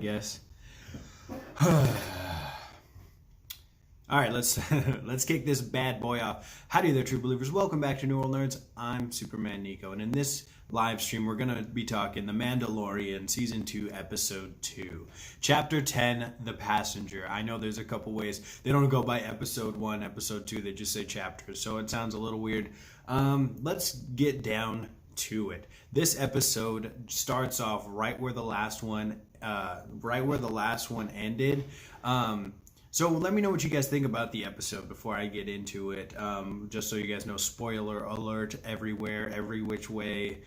Yes. All right, let's let's kick this bad boy off. Howdy there, true believers. Welcome back to New World Nerds. I'm Superman Nico, and in this live stream, we're gonna be talking The Mandalorian, Season 2, Episode 2, Chapter 10, The Passenger. I know there's a couple ways they don't go by Episode 1, Episode 2. They just say chapters, so it sounds a little weird. Let's get down to it. This episode starts off right where the last one ended. So let me know what you guys think about the episode before I get into it. Just so you guys know, spoiler alert everywhere, every which way.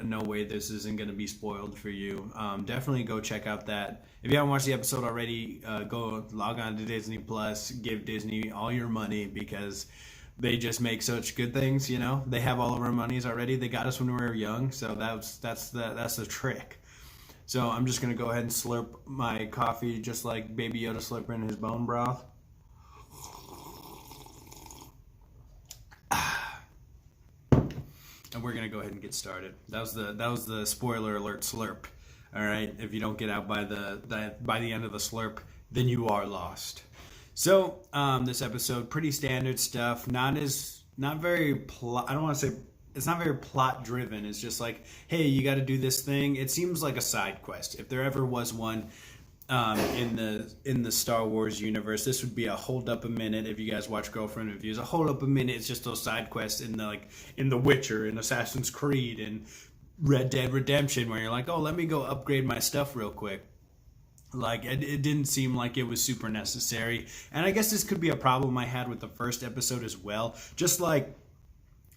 No way this isn't going to be spoiled for you. Definitely go check out that. If you haven't watched the episode already, go log on to Disney Plus. Give Disney all your money because they just make such good things. You know, they have all of our monies already. They got us when we were young, so that's the trick. So I'm just going to go ahead and slurp my coffee just like Baby Yoda slurping his bone broth. And we're going to go ahead and get started. That was the spoiler alert slurp. All right, if you don't get out by the end of the slurp, then you are lost. So this episode, pretty standard stuff. Not very plot. I don't want to say. It's not very plot driven. It's just like, hey, you got to do this thing. It seems like a side quest. If there ever was one in the Star Wars universe, this would be a hold up a minute. If you guys watch Girlfriend Reviews, a hold up a minute. It's just those side quests in The Witcher, in Assassin's Creed, and Red Dead Redemption, where you're like, oh, let me go upgrade my stuff real quick. Like, it didn't seem like it was super necessary. And I guess this could be a problem I had with the first episode as well. Just like,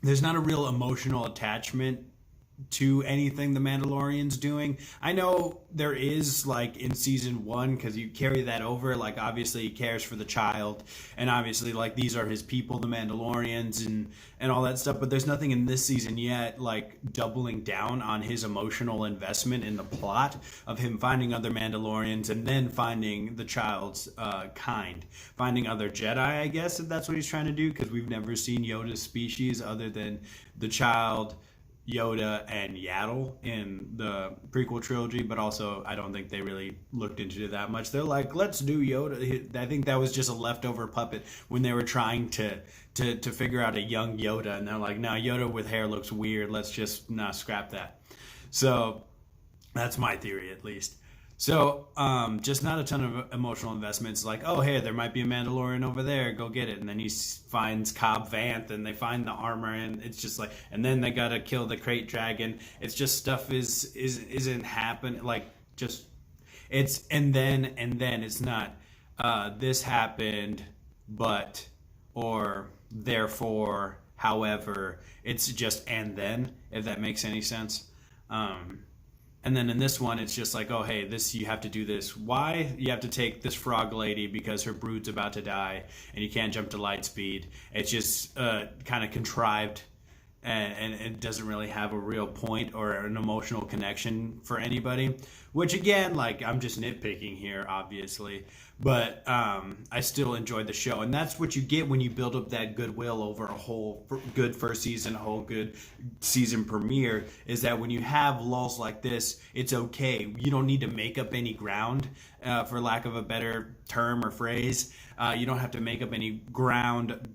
there's not a real emotional attachment to anything the Mandalorian's doing. I know there is, like, in season 1, because you carry that over. Like, obviously he cares for the child, and obviously, like, these are his people, the Mandalorians, and all that stuff. But there's nothing in this season yet, like, doubling down on his emotional investment in the plot of him finding other Mandalorians and then finding the child's kind, finding other Jedi, I guess, if that's what he's trying to do, because we've never seen Yoda's species other than the child, Yoda, and Yaddle in the prequel trilogy, but also I don't think they really looked into it that much. They're like, let's do Yoda. I think that was just a leftover puppet when they were trying to figure out a young Yoda, and they're like, no, Yoda with hair looks weird. Let's just not scrap that. So that's my theory, at least. So, just not a ton of emotional investments. Like, oh, hey, there might be a Mandalorian over there. Go get it. And then he finds Cobb Vanth, and they find the armor, and it's just like, and then they gotta kill the crate dragon. It's just stuff isn't happening. Like, just it's and then it's not. This happened, but or therefore, however. It's just and then, if that makes any sense. And then in this one, it's just like, oh, hey, this, you have to do this. Why? You have to take this frog lady because her brood's about to die and you can't jump to light speed. It's just kind of contrived, and it doesn't really have a real point or an emotional connection for anybody. Which, again, like, I'm just nitpicking here, obviously. But I still enjoyed the show. And that's what you get when you build up that goodwill over a whole good first season, a whole good season premiere, is that when you have lulls like this, it's okay. You don't need to make up any ground, for lack of a better term or phrase. You don't have to make up any ground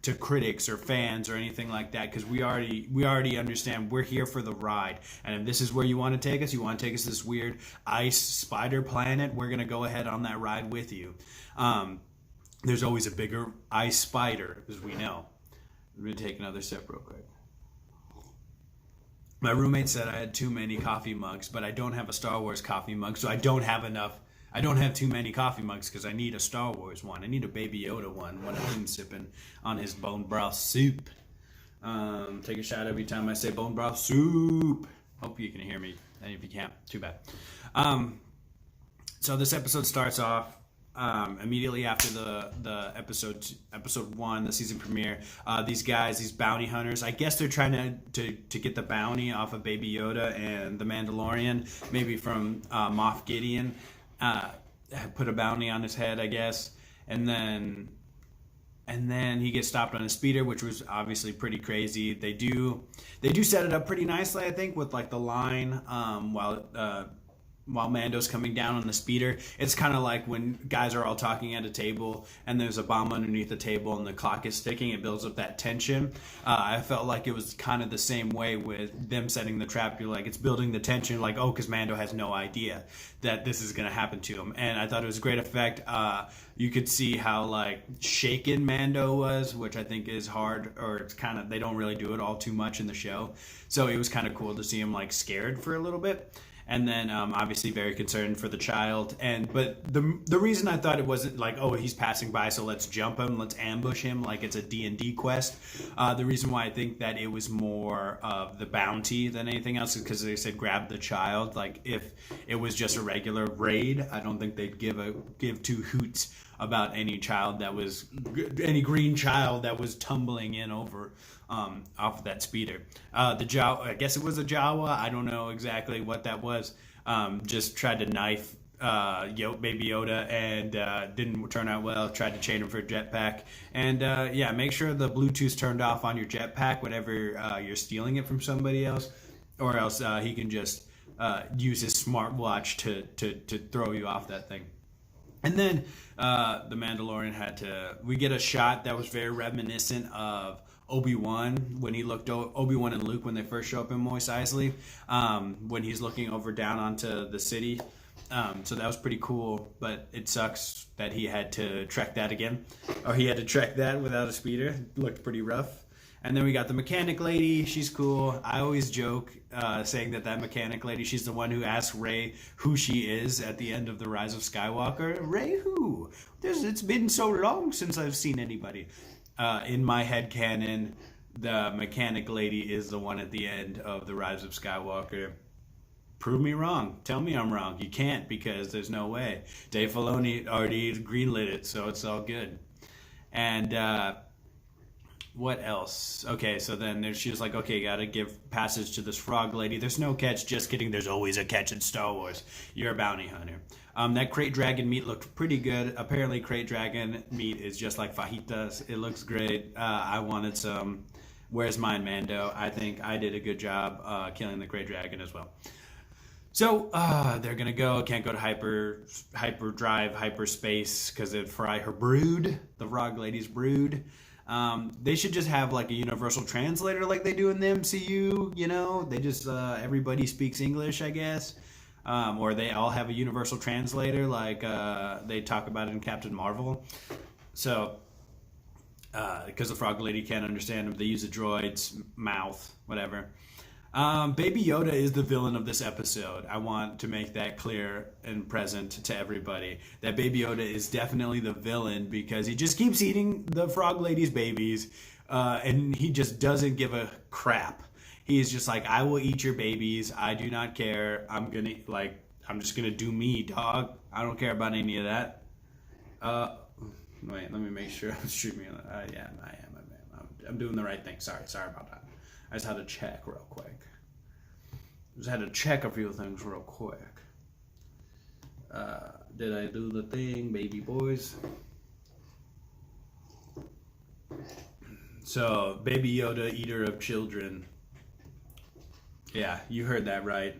to critics or fans or anything like that, because we already understand we're here for the ride. And if this is where you want to take us, you want to take us to this weird ice spider planet, we're going to go ahead on that ride with you. There's always a bigger ice spider, as we know. I'm going to take another sip real quick. My roommate said I had too many coffee mugs, but I don't have a Star Wars coffee mug, so I don't have too many coffee mugs because I need a Star Wars one. I need a Baby Yoda one when I'm sipping on his bone broth soup. Take a shot every time I say bone broth soup. Hope you can hear me. And if you can't, too bad. So this episode starts off immediately after the episode 1, the season premiere. These guys, these bounty hunters, I guess they're trying to get the bounty off of Baby Yoda and the Mandalorian, maybe from Moff Gideon. Put a bounty on his head, I guess, and then he gets stopped on a speeder, which was obviously pretty crazy. They do set it up pretty nicely, I think, with like the line while while Mando's coming down on the speeder. It's kind of like when guys are all talking at a table and there's a bomb underneath the table and the clock is ticking. It builds up that tension. I felt like it was kind of the same way with them setting the trap. You're like, it's building the tension, like, oh, because Mando has no idea that this is going to happen to him. And I thought it was a great effect. You could see how like shaken Mando was, which I think is hard, or it's kind of, they don't really do it all too much in the show. So it was kind of cool to see him like scared for a little bit. And then obviously very concerned for the child. But the reason I thought it wasn't like, oh, he's passing by, so let's jump him, let's ambush him like it's a D&D quest. The reason why I think that it was more of the bounty than anything else is because they said grab the child. Like if it was just a regular raid, I don't think they'd give two hoots about any green child that was tumbling in over off of that speeder. The Jawa, I guess it was a Jawa. I don't know exactly what that was. Just tried to knife Baby Yoda and didn't turn out well. Tried to chain him for a jetpack. And yeah, make sure the Bluetooth's turned off on your jetpack whenever you're stealing it from somebody else, or else he can just use his smartwatch to throw you off that thing. And then the Mandalorian we get a shot that was very reminiscent of Obi-Wan when he looked Obi-Wan and Luke when they first show up in Mos Eisley, when he's looking over down onto the city. So that was pretty cool, but it sucks that he had to trek that again, or he had to trek that without a speeder. It looked pretty rough. And then we got the mechanic lady. She's cool. I always joke saying that mechanic lady, she's the one who asks Rey who she is at the end of The Rise of Skywalker. Rey who? It's been so long since I've seen anybody. In my head canon, the mechanic lady is the one at the end of The Rise of Skywalker. Prove me wrong. Tell me I'm wrong. You can't, because there's no way. Dave Filoni already greenlit it, so it's all good. And what else? Okay, so then she was like, okay, you gotta give passage to this frog lady. There's no catch. Just kidding. There's always a catch in Star Wars. You're a bounty hunter. That crate dragon meat looked pretty good. Apparently, crate dragon meat is just like fajitas. It looks great. I wanted some. Where's mine, Mando? I think I did a good job killing the crate dragon as well. So they're gonna go. Can't go to hyperdrive, hyperspace, because it'd fry her brood, the frog lady's brood. They should just have like a universal translator like they do in the MCU. You know, they just everybody speaks English, I guess. Or they all have a universal translator like they talk about it in Captain Marvel. So, because the frog lady can't understand them, they use a droid's mouth, whatever. Baby Yoda is the villain of this episode. I want to make that clear and present to everybody. That Baby Yoda is definitely the villain because he just keeps eating the frog lady's babies, and he just doesn't give a crap. He's just like, I will eat your babies. I do not care. I'm just gonna do me, dog. I don't care about any of that. Wait, let me make sure I'm streaming. Yeah, I am. I'm doing the right thing. Sorry about that. I just had to check real quick. Just had to check a few things real quick. Did I do the thing, baby boys? So, Baby Yoda, eater of children. Yeah, you heard that right.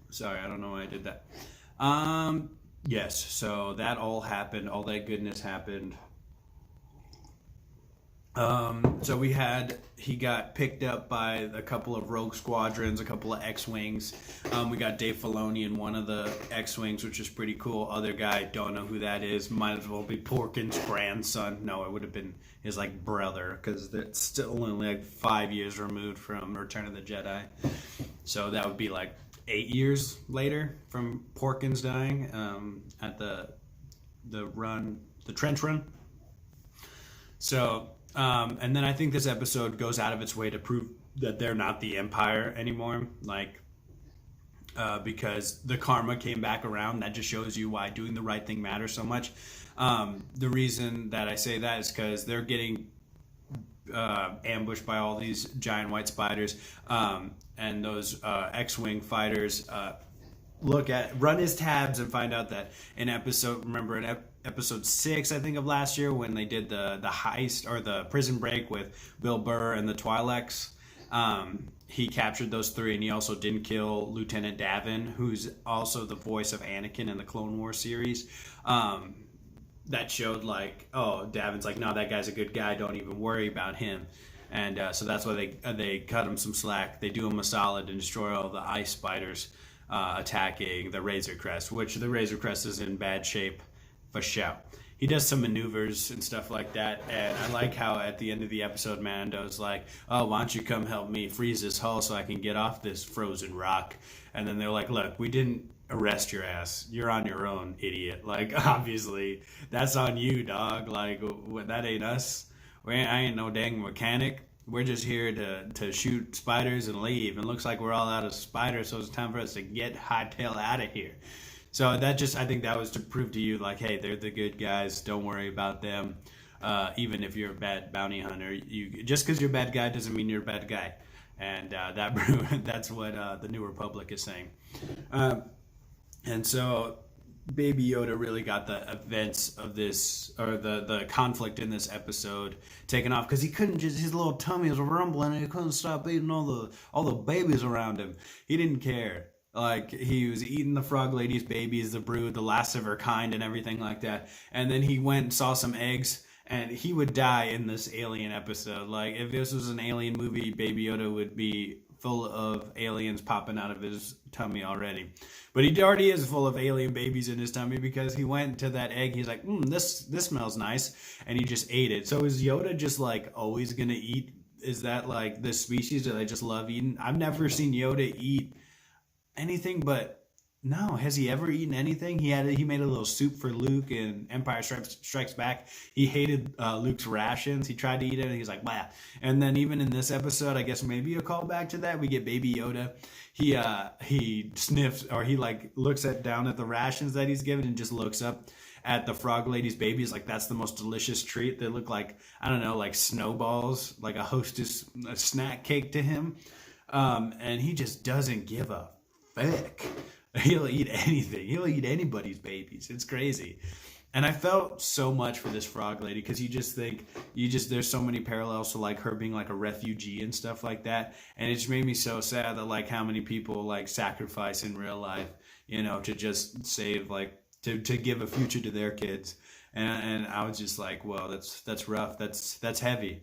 Sorry, I don't know why I did that. Yes, so that all happened. All that goodness happened. So he got picked up by a couple of rogue squadrons, a couple of X-Wings. We got Dave Filoni in one of the X-Wings, which is pretty cool. Other guy, don't know who that is. Might as well be Porkin's grandson. No, it would have been his brother, because it's still only 5 years removed from Return of the Jedi. So that would be 8 years later from Porkins dying at the trench run. So, and then I think this episode goes out of its way to prove that they're not the Empire anymore. Because the karma came back around. That just shows you why doing the right thing matters so much. The reason that I say that is because they're getting ambushed by all these giant white spiders, and those X-Wing fighters run his tabs and find out that in episode 6, I think, of last year, when they did the heist or the prison break with Bill Burr and the Twi'leks, he captured those 3, and he also didn't kill Lieutenant Davin, who's also the voice of Anakin in the Clone Wars series. That showed like, oh, Davin's like, no, that guy's a good guy, don't even worry about him. And so that's why they cut him some slack. They do him a solid and destroy all the ice spiders attacking the Razor Crest, which the Razor Crest is in bad shape for sure. He does some maneuvers and stuff like that, and I like how at the end of the episode, Mando's like, oh, why don't you come help me freeze this hull so I can get off this frozen rock? And then they're like, look, we didn't arrest your ass. You're on your own, idiot. Like, obviously, that's on you, dog. Like, that ain't us. I ain't no dang mechanic. We're just here to shoot spiders and leave. And looks like we're all out of spiders, so it's time for us to get hightail out of here. So I think that was to prove to you, like, hey, they're the good guys. Don't worry about them. Even if you're a bad bounty hunter, just because you're a bad guy doesn't mean you're a bad guy. And that's what the New Republic is saying. And so Baby Yoda really got the events of this, or the conflict in this episode taken off, because he couldn't just, his little tummy was rumbling and he couldn't stop eating all the babies around him. He didn't care. Like, he was eating the frog lady's babies, the brood, the last of her kind, and everything like that. And then he went and saw some eggs, and he would die in this Alien episode. Like, if this was an Alien movie, Baby Yoda would be full of aliens popping out of his tummy already. But he already is full of alien babies in his tummy, because he went to that egg. He's like, this smells nice. And he just ate it. So is Yoda just like always going to eat? Is that like the species that I just love eating? I've never seen Yoda eat anything but... No, has he ever eaten anything? He made a little soup for Luke in Empire Strikes Back. He hated Luke's rations. He tried to eat it, and he's like, blah. And then even in this episode, I guess maybe a callback to that, we get Baby Yoda. He sniffs, or he like looks down at the rations that he's given, and just looks up at the frog lady's babies. Like, that's the most delicious treat. They look like, I don't know, like snowballs, like a snack cake to him. And he just doesn't give a fuck. He'll eat anything. He'll eat anybody's babies. It's crazy. And I felt so much for this frog lady, because there's so many parallels to like her being like a refugee and stuff like that. And it just made me so sad that like how many people like sacrifice in real life, to just save, like, to give a future to their kids. And I was just like, well, that's rough. That's heavy.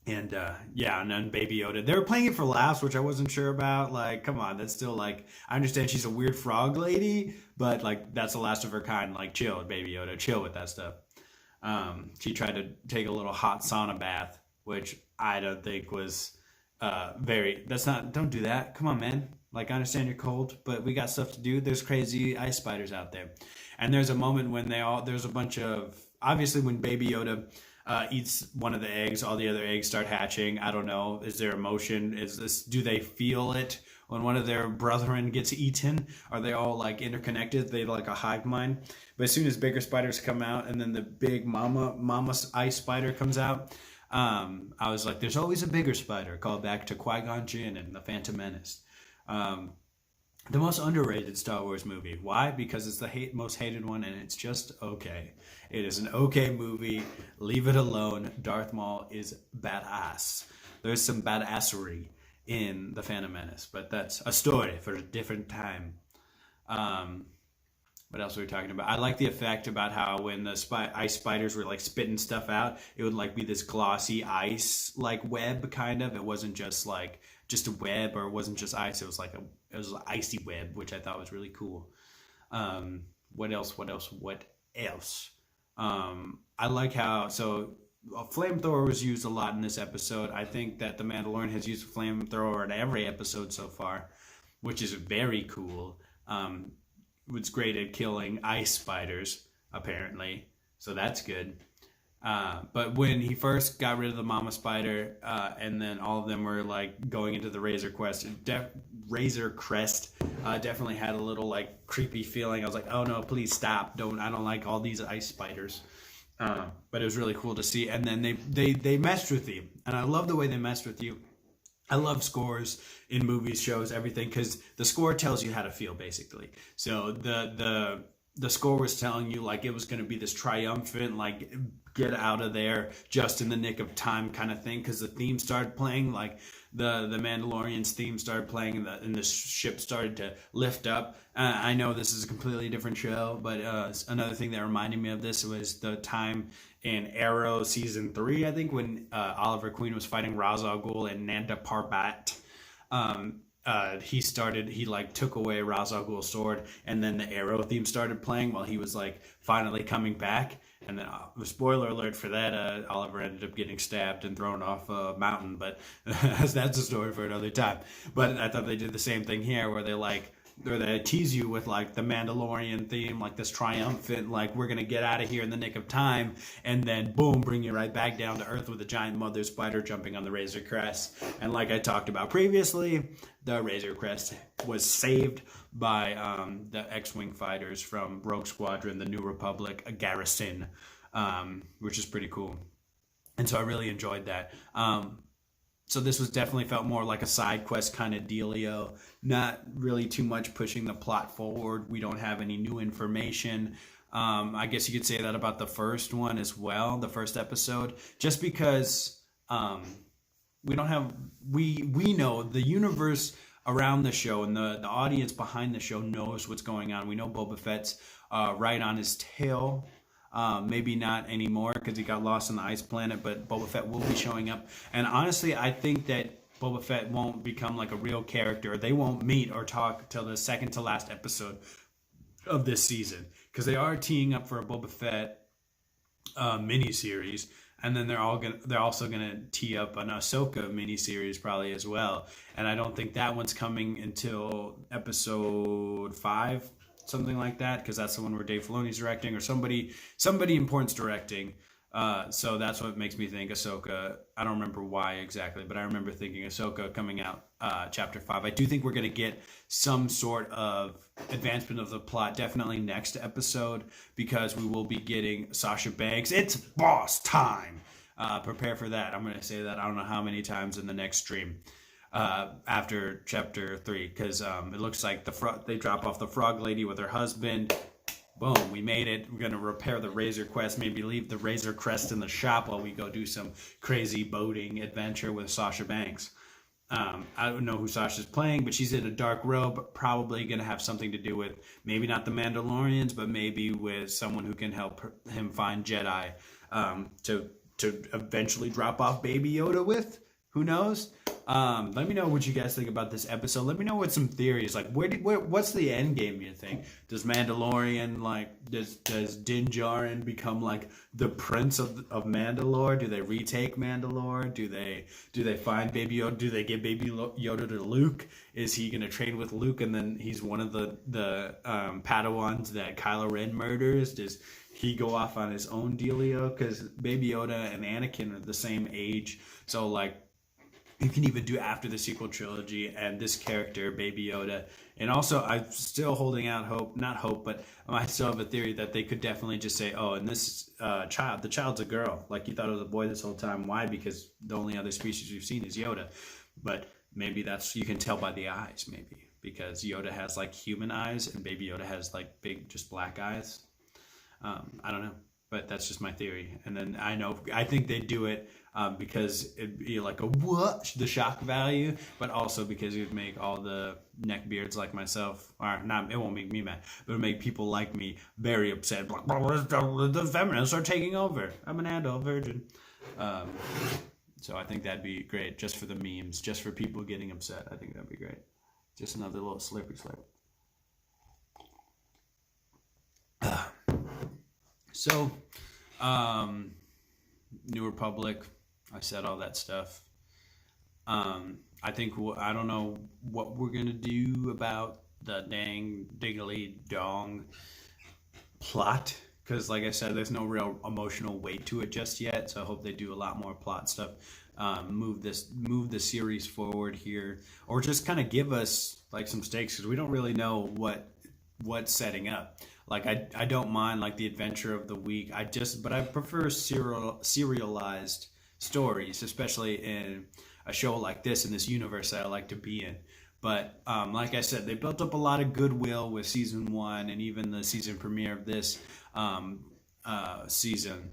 And and then Baby Yoda, they were playing it for laughs, which I wasn't sure about. Like, come on, that's still like, I understand she's a weird frog lady, but like, that's the last of her kind. Like, chill, Baby Yoda, chill with that stuff. She tried to take a little hot sauna bath, which I don't think was don't do that. Come on, man. Like, I understand you're cold, but we got stuff to do. There's crazy ice spiders out there. And there's a moment when there's a bunch of, obviously when Baby Yoda eats one of the eggs, all the other eggs start hatching. I don't know. Is there emotion? Do they feel it when one of their brethren gets eaten? Are they all like interconnected? They like a hive mind. But as soon as bigger spiders come out, and then the big mama ice spider comes out, I was like, there's always a bigger spider. Called back to Qui-Gon Jinn and the Phantom Menace. The most underrated Star Wars movie. Why? Because it's the most hated one, and it's just okay. It is an okay movie. Leave it alone. Darth Maul is badass. There's some badassery in the Phantom Menace, but that's a story for a different time. What else were we talking about? I like the effect about how when the ice spiders were like spitting stuff out, it would like be this glossy ice like web kind of. It wasn't just like just a web, or it wasn't just ice. It was like it was an icy web, which I thought was really cool. What else? I like how a flamethrower was used a lot in this episode. I think that the Mandalorian has used a flamethrower in every episode so far, which is very cool. It's great at killing ice spiders, apparently, so that's good. But when he first got rid of the mama spider, and then all of them were like going into the Razor Crest, definitely had a little like creepy feeling. I was like, oh no, please stop! I don't like all these ice spiders. But it was really cool to see. And then they messed with you, and I love the way they messed with you. I love scores in movies, shows, everything, because the score tells you how to feel, basically. So the score was telling you like it was going to be this triumphant, like get out of there just in the nick of time kind of thing, because the theme started playing, like the Mandalorian's theme started playing, and the ship started to lift up. I know this is a completely different show, but another thing that reminded me of this was the time in Arrow season 3, I think, when Oliver Queen was fighting Ra's al Ghul and Nanda Parbat. He like took away Ra's al Ghul's sword, and then the Arrow theme started playing while he was like finally coming back. And then, spoiler alert for that, Oliver ended up getting stabbed and thrown off a mountain, but that's a story for another time. But I thought they did the same thing here, where they tease you with like the Mandalorian theme, like this triumphant, like we're gonna get out of here in the nick of time, and then boom, bring you right back down to earth with a giant mother spider jumping on the Razor Crest. And like I talked about previously, the Razor Crest was saved by the X-Wing fighters from Rogue Squadron, the New Republic, a garrison, which is pretty cool. And so I really enjoyed that. So this was definitely felt more like a side quest kind of dealio, not really too much pushing the plot forward. We don't have any new information. I guess you could say that about the first one as well, the first episode, just because we don't have, we know the universe around the show, and the audience behind the show knows what's going on. We know Boba Fett's right on his tail. Maybe not anymore because he got lost on the ice planet, but Boba Fett will be showing up. And honestly, I think that Boba Fett won't become like a real character. They won't meet or talk till the second to last episode of this season, because they are teeing up for a Boba Fett miniseries. And then they're also gonna tee up an Ahsoka miniseries probably as well. And I don't think that one's coming until episode 5, something like that, because that's the one where Dave Filoni's directing, or somebody important's directing. So that's what makes me think Ahsoka. I don't remember why exactly, but I remember thinking Ahsoka coming out chapter 5. I do think we're going to get some sort of advancement of the plot, definitely next episode, because we will be getting Sasha Banks. It's boss time. Prepare for that. I'm going to say that I don't know how many times in the next stream. After chapter 3, because it looks like they drop off the frog lady with her husband. Boom, we made it. We're gonna repair the Razor Crest, maybe leave the Razor Crest in the shop while we go do some crazy boating adventure with Sasha Banks. I don't know who Sasha's playing, but she's in a dark robe, probably gonna have something to do with maybe not the Mandalorians, but maybe with someone who can help him find Jedi to eventually drop off Baby Yoda with. Who knows? Let me know what you guys think about this episode. Let me know what some theories, like what's the end game, you think? Does Mandalorian, like, does Din Djarin become like the prince of Mandalore? Do they retake Mandalore? Do they find Baby Yoda? Do they give Baby Yoda to Luke? Is he gonna train with Luke and then he's one of the Padawans that Kylo Ren murders? Does he go off on his own dealio? Because Baby Yoda and Anakin are the same age, so like, you can even do after the sequel trilogy and this character, Baby Yoda. And also, I'm still holding out hope, not hope, but I still have a theory that they could definitely just say, oh, and this the child's a girl. Like, you thought it was a boy this whole time. Why? Because the only other species we've seen is Yoda. But maybe you can tell by the eyes, maybe. Because Yoda has, like, human eyes and Baby Yoda has, like, big, just black eyes. I don't know. But that's just my theory. And then I think they do it because it'd be like the shock value, but also because it would make all the neckbeards like myself, or not, it won't make me mad, but it'll make people like me very upset. Like, the feminists are taking over. I'm an adult virgin. So I think that'd be great, just for the memes, just for people getting upset. I think that'd be great. Just another little slippery slip. So, New Republic, I said all that stuff. I think, I don't know what we're going to do about the dang diggly dong plot, because like I said, there's no real emotional weight to it just yet, so I hope they do a lot more plot stuff. Move the series forward here, or just kind of give us like some stakes, because we don't really know what's setting up. Like, I don't mind like the adventure of the week. But I prefer serialized stories, especially in a show like this, in this universe that I like to be in. But like I said, they built up a lot of goodwill with season 1 and even the season premiere of this season.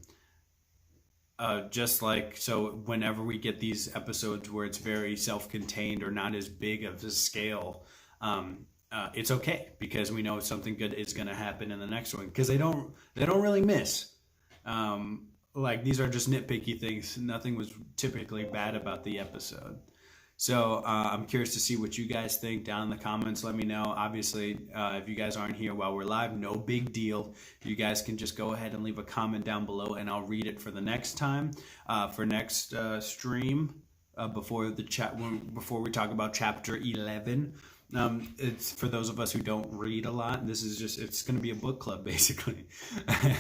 Just like, so whenever we get these episodes where it's very self-contained or not as big of a scale, it's okay because we know something good is going to happen in the next one, because they don't really miss. Like, these are just nitpicky things. Nothing was typically bad about the episode. So I'm curious to see what you guys think down in the comments. Let me know. Obviously, if you guys aren't here while we're live, no big deal. You guys can just go ahead and leave a comment down below, and I'll read it for the next time, for next stream, before we talk about chapter 11. It's for those of us who don't read a lot. This is just, it's going to be a book club, basically.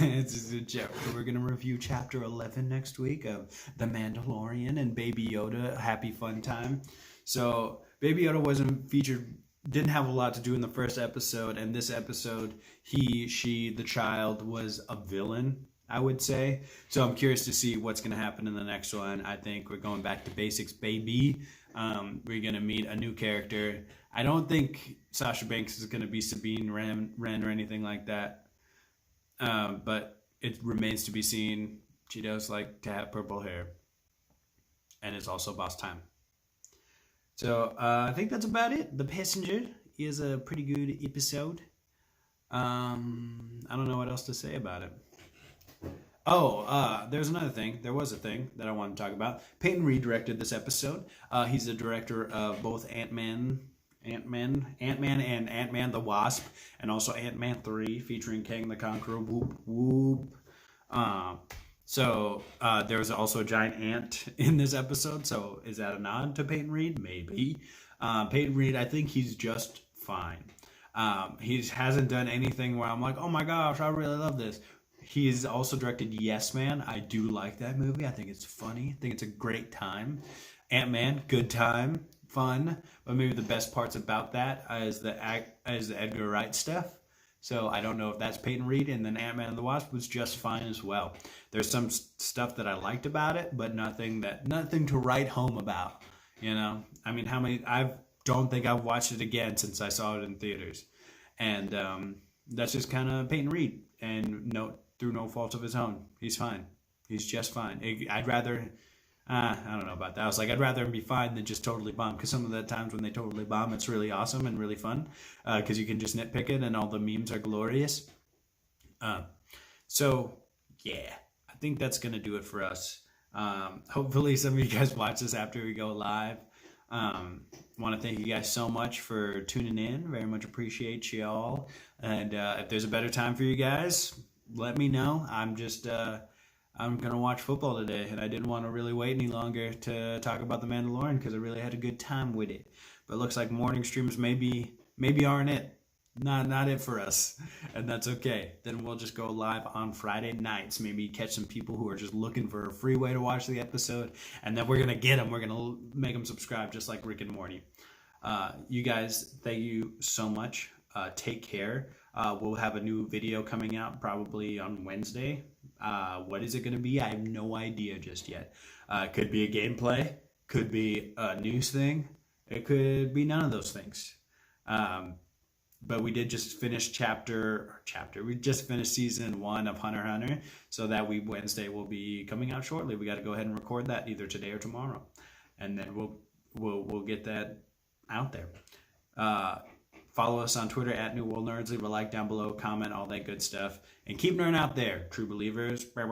We're going to review chapter 11 next week of The Mandalorian and Baby Yoda. Happy fun time. So Baby Yoda wasn't featured, didn't have a lot to do in the first episode, and this episode, the child was a villain, I would say. So I'm curious to see what's going to happen in the next one. I think we're going back to basics, baby. We're going to meet a new character. I don't think Sasha Banks is going to be Sabine Wren or anything like that. But it remains to be seen. She does like to have purple hair. And it's also boss time. So I think that's about it. The Passenger is a pretty good episode. I don't know what else to say about it. There's another thing. There was a thing that I wanted to talk about. Peyton Reed directed this episode. He's the director of both Ant-Man and Ant-Man the Wasp, and also Ant-Man 3 featuring Kang the Conqueror. Whoop whoop. There was also a giant ant in this episode. So is that a nod to Peyton Reed? Maybe. Peyton Reed, I think he's just fine. He hasn't done anything where I'm like, oh my gosh, I really love this. He's also directed Yes Man. I do like that movie. I think it's funny. I think it's a great time. Ant-Man, good time, fun. But maybe the best parts about that is the Edgar Wright stuff. So I don't know if that's Peyton Reed. And then Ant-Man and the Wasp was just fine as well. There's some stuff that I liked about it, but nothing to write home about. You know, I mean, I don't think I've watched it again since I saw it in theaters. And that's just kind of Peyton Reed. And through no fault of his own, he's fine. He's just fine. I'd rather, I don't know about that. I was like, I'd rather him be fine than just totally bomb. Because some of the times when they totally bomb, it's really awesome and really fun. Because you can just nitpick it and all the memes are glorious. So, yeah. I think that's going to do it for us. Hopefully some of you guys watch this after we go live. Want to thank you guys so much for tuning in. Very much appreciate you all. And if there's a better time for you guys, let me know. I'm going to watch football today, and I didn't want to really wait any longer to talk about The Mandalorian because I really had a good time with it. But it looks like morning streams maybe aren't it. Not it for us, and that's okay. Then we'll just go live on Friday nights. Maybe catch some people who are just looking for a free way to watch the episode, and then we're going to get them. We're going to make them subscribe just like Rick and Morty. You guys, thank you so much. Take care. We'll have a new video coming out probably on Wednesday. What is it going to be? I have no idea just yet. Could be a gameplay. Could be a news thing. It could be none of those things. But we did just finish we just finished season 1 of Hunter x Hunter. So that Wednesday will be coming out shortly. We got to go ahead and record that either today or tomorrow. And then we'll get that out there. Follow us on Twitter at New World Nerds. Leave a like down below, comment, all that good stuff. And keep nerding out there, true believers.